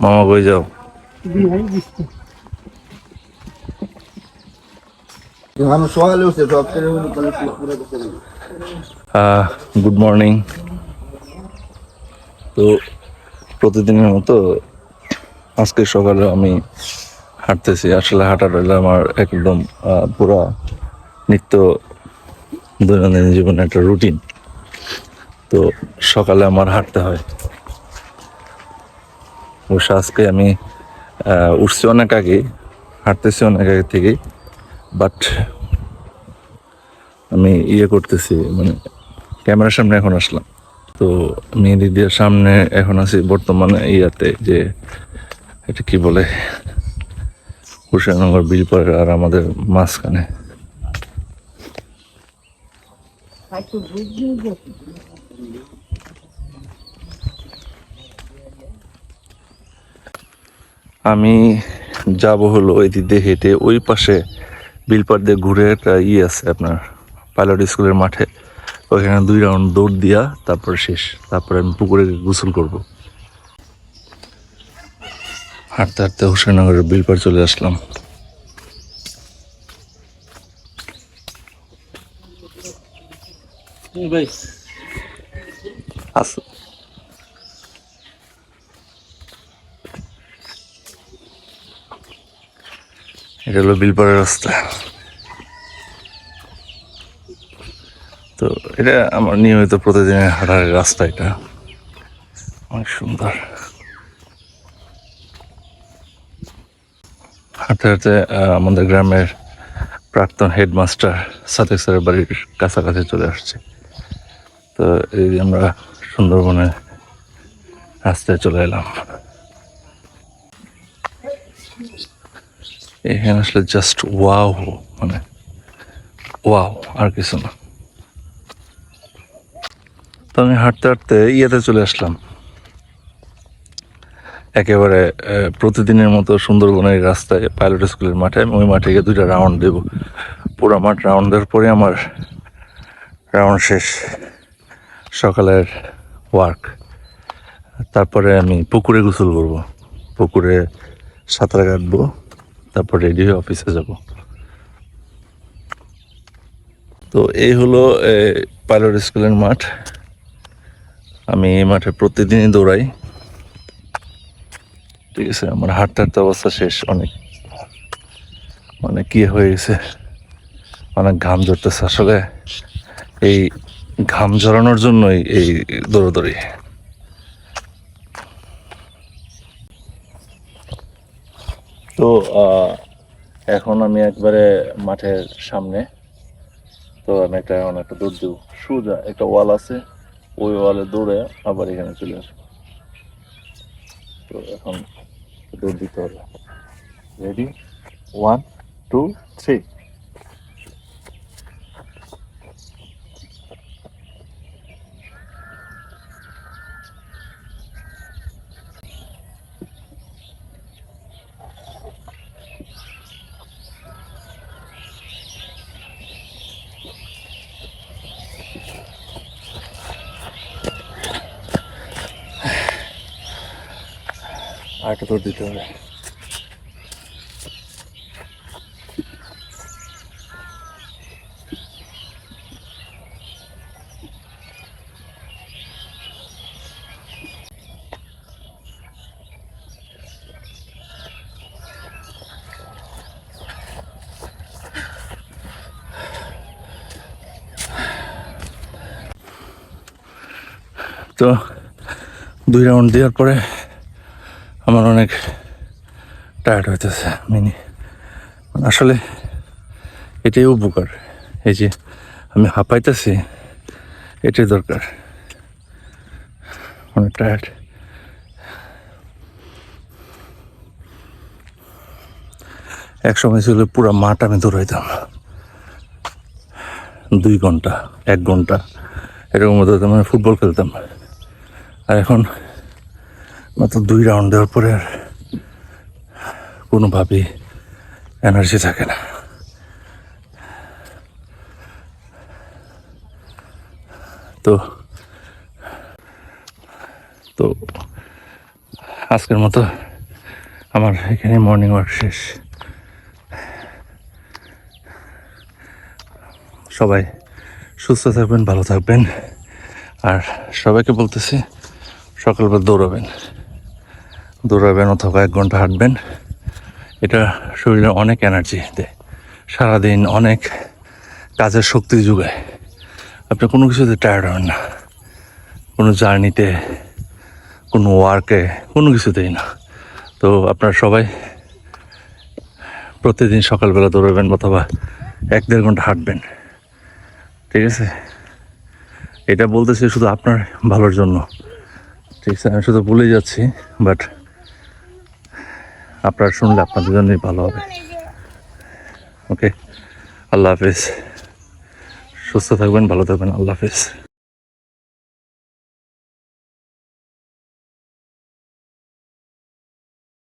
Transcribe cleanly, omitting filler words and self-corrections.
মামা কই যাও? Good morning. তো প্রতিদিনের মতো আজকে সকালে আমি হাঁটতেছি। আসলে হাঁটাটা হলো আমার একদম পুরা নিত্য দৈনন্দিন জীবনের একটা রুটিন। তো সকালে আমার হাঁটতে হয়। অবশ্য আজকে আমি উঠছি অনেক আগে, হাঁটতেছি অনেক আগে থেকেই, বাট আমি করতেছি, মানে ক্যামেরার সামনে এখন আসলাম। তো মেহেদি দিয়ার সামনে এখন আছি বর্তমানে যে এটা কি বলে, হুসেননগর বিলপাড় আর আমাদের মাঝখানে। আমি যাব হলো এই দিক দিয়ে হেঁটে, ওই পাশে বিলপাড় দিয়ে ঘুরে একটা আছে আপনার পাইলট স্কুলের মাঠে। ওইখানে 2 রাউন্ড দৌড় দিয়া তারপরে শেষ। তারপরে আমি পুকুরে গোসল করব। হাঁটতে হাঁটতে হুসেননগরের বিলপাড় চলে আসলাম। এটা হলো বিলপাড়ের রাস্তা। তো এটা আমার নিয়মিত প্রতিদিনের হাঁটার রাস্তা। এটা অনেক সুন্দর। হাঁটতে হাঁটতে আমাদের গ্রামের প্রাক্তন হেডমাস্টার সাদেক স্যারের বাড়ির কাছাকাছি চলে আসছে। তো এই আমরা সুন্দরবনের রাস্তায় চলে এলাম। এখানে আসলে জাস্ট ওয়াও, মানে ওয়াও, আর কিছু না। তো আমি হাঁটতে হাঁটতে চলে আসলাম, একেবারে প্রতিদিনের মতো সুন্দরবনের রাস্তায় পাইলট স্কুলের মাঠে। আমি ওই মাঠে গিয়ে 2টা রাউন্ড দেব। পুরো মাঠ রাউন্ড দেওয়ার পরে আমার রাউন্ড শেষ, সকালের ওয়ার্ক। তারপরে আমি পুকুরে গোসল করব, পুকুরে সাঁতার কাটবো, তারপর রেডি হয়ে অফিসে যাব। তো এই হলো পাইলট স্কুলের মাঠ। আমি এই মাঠে প্রতিদিনই দৌড়াই। ঠিক আছে, আমার হাঁটতে হাঁটতে অবস্থা শেষ, অনেক কি হয়ে গেছে, অনেক ঘাম ঝরতেছে। আসলে এই ঘাম ঝরানোর জন্যই এই দৌড়াদৌড়ি। তো এখন আমি একবারে মাঠের সামনে। তো আমি একটা দৌড় দেবো, সোজা একটা ওয়াল আছে, ওই ওয়ালে দৌড়ে আবার এখানে চলে আসবো। তো এখন দৌড় দিতে হবে। রেডি, 1 2 3। আরেকটা দৌড় দিতে হবে। তো 2 রাউন্ড দেওয়ার পরে আমার অনেক টায়ার্ড হইতেছে। আসলে এটাই উপকার, এই যে আমি হাঁপাইতেছি, এটাই দরকার। অনেক টায়ার্ড। এক সময় ছিল পুরো মাঠ আমি দৌড়াইতাম 2 ঘন্টা 1 ঘন্টা এরকম মতো, মানে ফুটবল খেলতাম। আর এখন মাত্র 2 রাউন্ড দেওয়ার পরে আর কোনোভাবেই এনার্জি থাকে না। তো তো আজকের মতো আমার এখানে মর্নিং ওয়াক শেষ। সবাই সুস্থ থাকবেন, ভালো থাকবেন। আর সবাইকে বলতেছি সকালবেলা দৌড়াবেন অথবা 1 ঘন্টা হাঁটবেন। এটা শরীরে অনেক এনার্জি দেয়, সারাদিন অনেক কাজের শক্তি যোগায়। আপনি কোনো কিছুতে টায়ার্ড হন না, কোনো জার্নিতে, কোনো ওয়ার্কে, কোনো কিছুতেই না। তো আপনারা সবাই প্রতিদিন সকালবেলা দৌড়াবেন অথবা 1-1.5 ঘন্টা হাঁটবেন, ঠিক আছে? এটা বলতেছি শুধু আপনার ভালোর জন্য, ঠিক আছে? আমি শুধু ভুলে যাচ্ছি, বাট আপনারা শুনলে আপনাদের জন্যই ভালো হবে। ওকে, আল্লাহ হাফিজ। সুস্থ থাকবেন, ভালো থাকবেন। আল্লাহ হাফিজ।